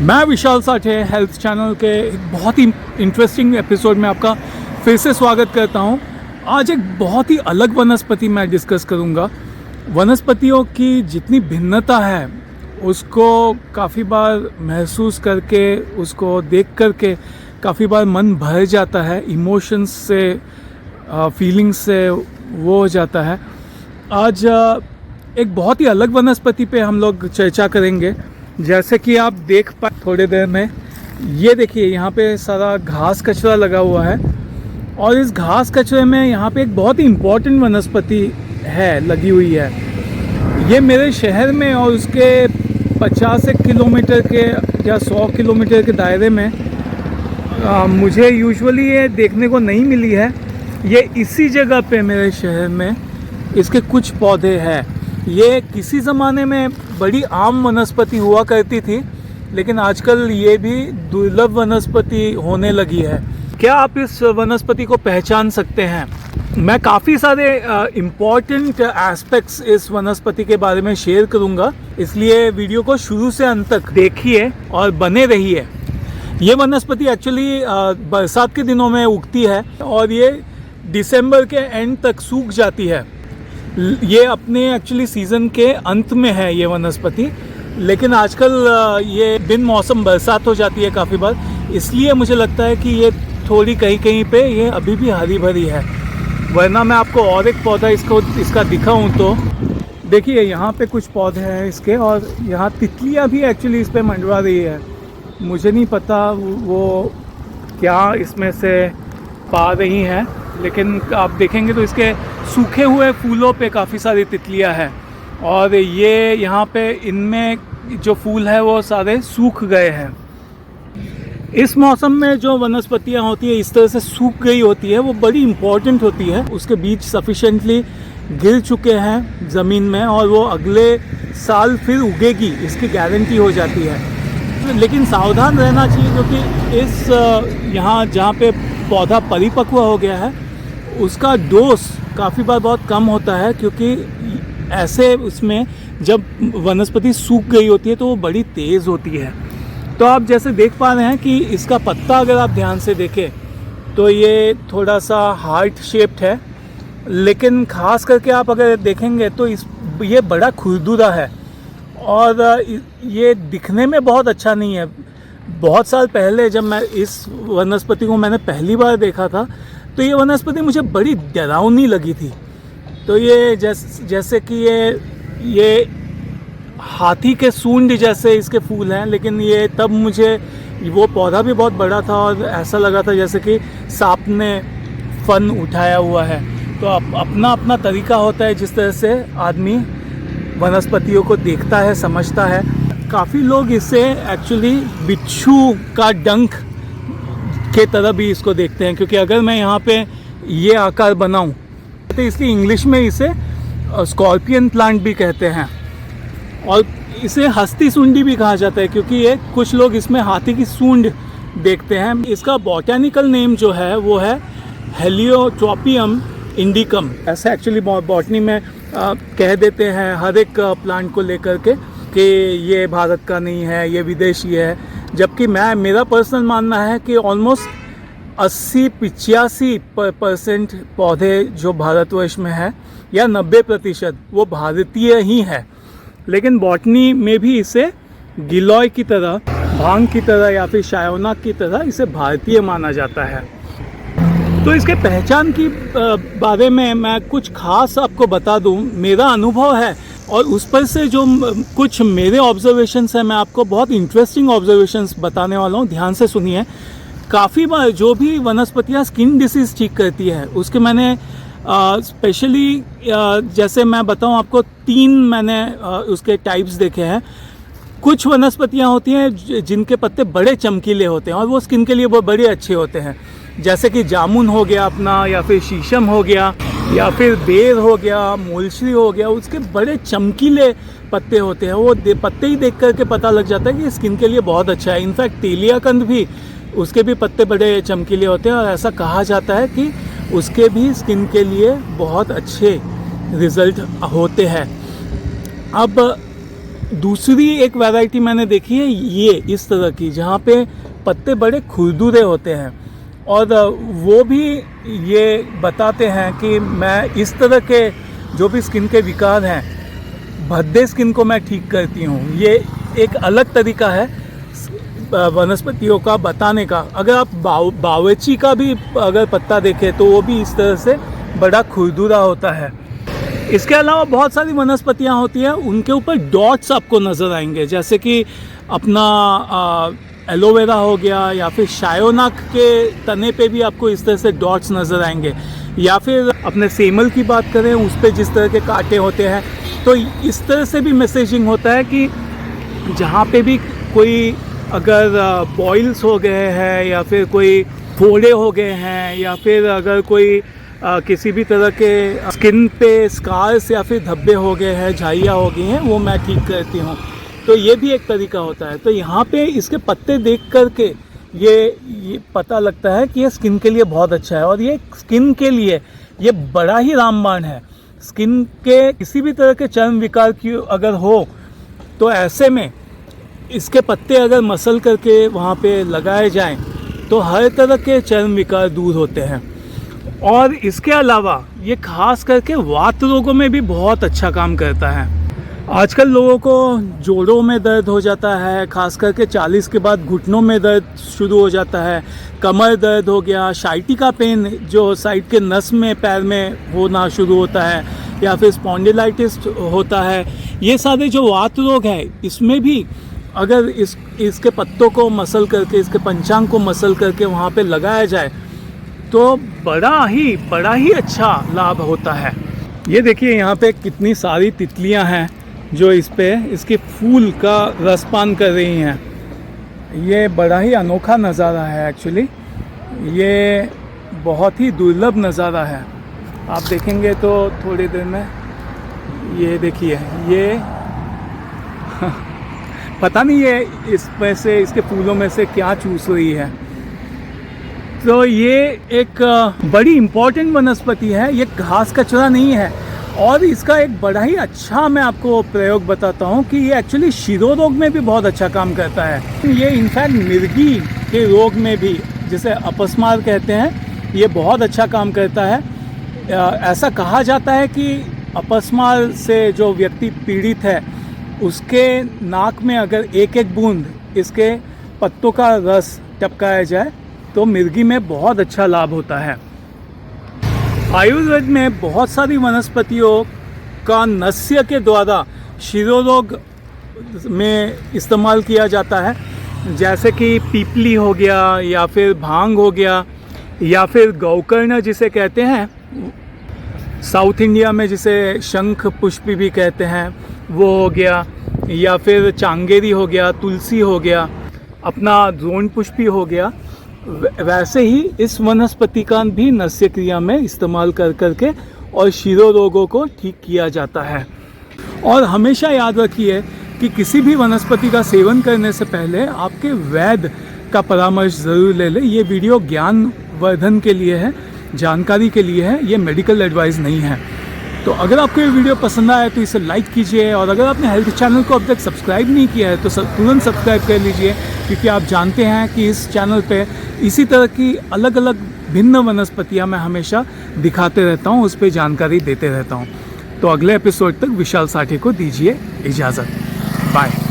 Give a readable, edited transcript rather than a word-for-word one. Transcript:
मैं विशाल Sathe health channel के एक बहुत ही इंटरेस्टिंग एपिसोड में आपका फिर से स्वागत करता हूं। आज एक बहुत ही अलग वनस्पति मैं डिस्कस करूंगा। वनस्पतियों की जितनी भिन्नता है उसको काफ़ी बार महसूस करके, उसको देख करके काफ़ी बार मन भर जाता है, इमोशंस से, फीलिंग्स से वो हो जाता है। आज एक बहुत ही अलग वनस्पति पे हम लोग चर्चा करेंगे। जैसे कि आप देख पाए थोड़ी देर में, ये देखिए यहाँ पे सारा घास कचरा लगा हुआ है और इस घास कचरे में यहाँ पे एक बहुत ही इम्पोर्टेंट वनस्पति है लगी हुई है। ये मेरे शहर में और उसके 50 किलोमीटर के या 100 किलोमीटर के दायरे में मुझे यूजुअली ये देखने को नहीं मिली है। ये इसी जगह पे मेरे शहर में इसके कुछ पौधे हैं। ये किसी ज़माने में बड़ी आम वनस्पति हुआ करती थी, लेकिन आजकल ये भी दुर्लभ वनस्पति होने लगी है। क्या आप इस वनस्पति को पहचान सकते हैं? मैं काफ़ी सारे इम्पॉर्टेंट एस्पेक्ट्स इस वनस्पति के बारे में शेयर करूंगा, इसलिए वीडियो को शुरू से अंत तक देखिए और बने रहिए। ये वनस्पति एक्चुअली बरसात के दिनों में उगती है और ये दिसंबर के एंड तक सूख जाती है। ये अपने एक्चुअली सीज़न के अंत में है ये वनस्पति, लेकिन आजकल ये बिन मौसम बरसात हो जाती है काफ़ी बार, इसलिए मुझे लगता है कि ये थोड़ी कहीं कहीं पे ये अभी भी हरी भरी है। वरना मैं आपको और एक पौधा इसका दिखाऊं तो देखिए यहाँ पे कुछ पौधे हैं इसके, और यहाँ तितलियाँ भी एक्चुअली इस पर मंडरा रही है। मुझे नहीं पता वो क्या इसमें से पा रही हैं, लेकिन आप देखेंगे तो इसके सूखे हुए फूलों पे काफ़ी सारी तितलियां हैं और ये यहाँ पे इनमें जो फूल है वो सारे सूख गए हैं। इस मौसम में जो वनस्पतियाँ होती है इस तरह से सूख गई होती है, वो बड़ी इम्पॉर्टेंट होती है। उसके बीज सफिशेंटली गिर चुके हैं ज़मीन में और वो अगले साल फिर उगेगी, इसकी गारंटी हो जाती है। लेकिन सावधान रहना चाहिए, क्योंकि इस यहाँ जहाँ पे पौधा परिपक्व हो गया है उसका डोज काफ़ी बार बहुत कम होता है, क्योंकि ऐसे उसमें जब वनस्पति सूख गई होती है तो वो बड़ी तेज़ होती है। तो आप जैसे देख पा रहे हैं कि इसका पत्ता अगर आप ध्यान से देखें तो ये थोड़ा सा हार्ट शेप्ड है, लेकिन ख़ास करके आप अगर देखेंगे तो ये बड़ा खुरदुरा है और ये दिखने में बहुत अच्छा नहीं है। बहुत साल पहले जब मैं इस वनस्पति को मैंने पहली बार देखा था तो ये वनस्पति मुझे बड़ी डरावनी लगी थी। तो ये जैसे कि ये हाथी के सूंड जैसे इसके फूल हैं, लेकिन ये तब मुझे वो पौधा भी बहुत बड़ा था और ऐसा लगा था जैसे कि सांप ने फन उठाया हुआ है। तो अपना अपना तरीका होता है जिस तरह से आदमी वनस्पतियों को देखता है, समझता है। काफ़ी लोग इसे एक्चुअली बिच्छू का डंक के तरह भी इसको देखते हैं, क्योंकि अगर मैं यहाँ पे ये आकार बनाऊँ तो इसकी इंग्लिश में इसे स्कॉर्पियन प्लांट भी कहते हैं और इसे हस्ती सूंडी भी कहा जाता है, क्योंकि ये कुछ लोग इसमें हाथी की सूंड देखते हैं। इसका बॉटैनिकल नेम जो है वो है हेलियोट्रोपियम इंडिकम। ऐसा एक्चुअली बॉटनी में कह देते हैं हर एक प्लांट को लेकर के कि ये भारत का नहीं है, ये विदेशी है, जबकि मेरा पर्सनल मानना है कि ऑलमोस्ट 80-85% पौधे जो भारतवर्ष में है या 90% वो भारतीय ही है। लेकिन बॉटनी में भी इसे गिलोय की तरह, भांग की तरह या फिर शायोनाक की तरह इसे भारतीय माना जाता है। तो इसके पहचान की बारे में मैं कुछ खास आपको बता दूं। मेरा अनुभव है और उस पर से जो कुछ मेरे ऑब्जर्वेशंस हैं, मैं आपको बहुत इंटरेस्टिंग ऑब्जर्वेशंस बताने वाला हूँ, ध्यान से सुनिए। काफ़ी बार जो भी वनस्पतियाँ स्किन डिसीज़ ठीक करती है उसके मैंने स्पेशली जैसे मैं बताऊँ आपको 3 मैंने उसके टाइप्स देखे हैं। कुछ वनस्पतियाँ होती हैं जिनके पत्ते बड़े चमकीले होते हैं और वो स्किन के लिए वो बड़े अच्छे होते हैं, जैसे कि जामुन हो गया अपना, या फिर शीशम हो गया, या फिर बेर हो गया, मूलश्री हो गया। उसके बड़े चमकीले पत्ते होते हैं, वो पत्ते ही देख करके पता लग जाता है कि स्किन के लिए बहुत अच्छा है। इनफैक्ट तेलियाकंद भी, उसके भी पत्ते बड़े चमकीले होते हैं और ऐसा कहा जाता है कि उसके भी स्किन के लिए बहुत अच्छे रिज़ल्ट होते हैं। अब दूसरी एक वैरायटी मैंने देखी है ये इस तरह की, जहाँ पे पत्ते बड़े खुरदुरे होते हैं और वो भी ये बताते हैं कि मैं इस तरह के जो भी स्किन के विकार हैं, भद्दे स्किन को मैं ठीक करती हूँ। ये एक अलग तरीका है वनस्पतियों का बताने का। अगर आप बावेची का भी अगर पत्ता देखें तो वो भी इस तरह से बड़ा खुरदुरा होता है। इसके अलावा बहुत सारी वनस्पतियाँ होती हैं, उनके ऊपर डॉट्स आपको नज़र आएंगे, जैसे कि अपना एलोवेरा हो गया, या फिर शायोनाक के तने पे भी आपको इस तरह से डॉट्स नज़र आएंगे, या फिर अपने सेमल की बात करें उस पर जिस तरह के कांटे होते हैं। तो इस तरह से भी मैसेजिंग होता है कि जहाँ पे भी कोई अगर बॉइल्स हो गए हैं, या फिर कोई फोड़े हो गए हैं, या फिर अगर कोई किसी भी तरह के स्किन पे स्कार्स या फिर धब्बे हो गए हैं, झाइयाँ हो गई हैं, वो मैं ठीक करती हूँ। तो ये भी एक तरीका होता है। तो यहाँ पे इसके पत्ते देख कर के ये पता लगता है कि ये स्किन के लिए बहुत अच्छा है, और ये स्किन के लिए ये बड़ा ही रामबाण है। स्किन के किसी भी तरह के चर्म विकार की अगर हो तो ऐसे में इसके पत्ते अगर मसल करके वहाँ पे लगाए जाएं तो हर तरह के चर्म विकार दूर होते हैं। और इसके अलावा ये खास करके वात रोगों में भी बहुत अच्छा काम करता है। आजकल लोगों को जोड़ों में दर्द हो जाता है, खास करके 40 के बाद घुटनों में दर्द शुरू हो जाता है, कमर दर्द हो गया, साइटिका पेन जो साइड के नस में पैर में होना शुरू होता है, या फिर स्पॉन्डिलाइटिस होता है। ये सारे जो वात रोग है, इसमें भी अगर इसके पत्तों को मसल करके, इसके पंचांग को मसल करके वहाँ पे लगाया जाए तो बड़ा ही अच्छा लाभ होता है। ये देखिए यहाँ पे कितनी सारी तितलियाँ हैं जो इसके फूल का रसपान कर रही हैं। ये बड़ा ही अनोखा नज़ारा है। एक्चुअली ये बहुत ही दुर्लभ नज़ारा है। आप देखेंगे तो थोड़ी देर में ये देखिए, ये पता नहीं ये इसमें से, इसके फूलों में से क्या चूस रही है। तो ये एक बड़ी इम्पोर्टेंट वनस्पति है। ये घास कचरा नहीं है, और इसका एक बड़ा ही अच्छा मैं आपको प्रयोग बताता हूँ कि ये एक्चुअली शिरो रोग में भी बहुत अच्छा काम करता है। ये इनफैक्ट मिर्गी के रोग में भी, जिसे अपस्मार कहते हैं, ये बहुत अच्छा काम करता है। ऐसा कहा जाता है कि अपस्मार से जो व्यक्ति पीड़ित है उसके नाक में अगर एक एक बूंद इसके पत्तों का रस टपकाया जाए तो मिर्गी में बहुत अच्छा लाभ होता है। आयुर्वेद में बहुत सारी वनस्पतियों का नस्य के द्वारा शिरोरोग में इस्तेमाल किया जाता है, जैसे कि पीपली हो गया, या फिर भांग हो गया, या फिर गौकर्ण जिसे कहते हैं, साउथ इंडिया में जिसे शंख पुष्पी भी कहते हैं, वो हो गया, या फिर चांगेरी हो गया, तुलसी हो गया, अपना द्रोण पुष्पी हो गया। वैसे ही इस वनस्पति का भी नस्य क्रिया में इस्तेमाल कर करके और शिरो रोगों को ठीक किया जाता है। और हमेशा याद रखिए कि किसी भी वनस्पति का सेवन करने से पहले आपके वैद्य का परामर्श ज़रूर ले लें। ये वीडियो ज्ञानवर्धन के लिए है, जानकारी के लिए है, ये मेडिकल एडवाइस नहीं है। तो अगर आपको ये वीडियो पसंद आया तो इसे लाइक कीजिए, और अगर आपने हेल्थ चैनल को अब तक सब्सक्राइब नहीं किया है तो तुरंत सब्सक्राइब कर लीजिए, क्योंकि आप जानते हैं कि इस चैनल पे इसी तरह की अलग अलग भिन्न वनस्पतियाँ मैं हमेशा दिखाते रहता हूँ, उस पर जानकारी देते रहता हूँ। तो अगले एपिसोड तक विशाल साठे को दीजिए इजाज़त। बाय।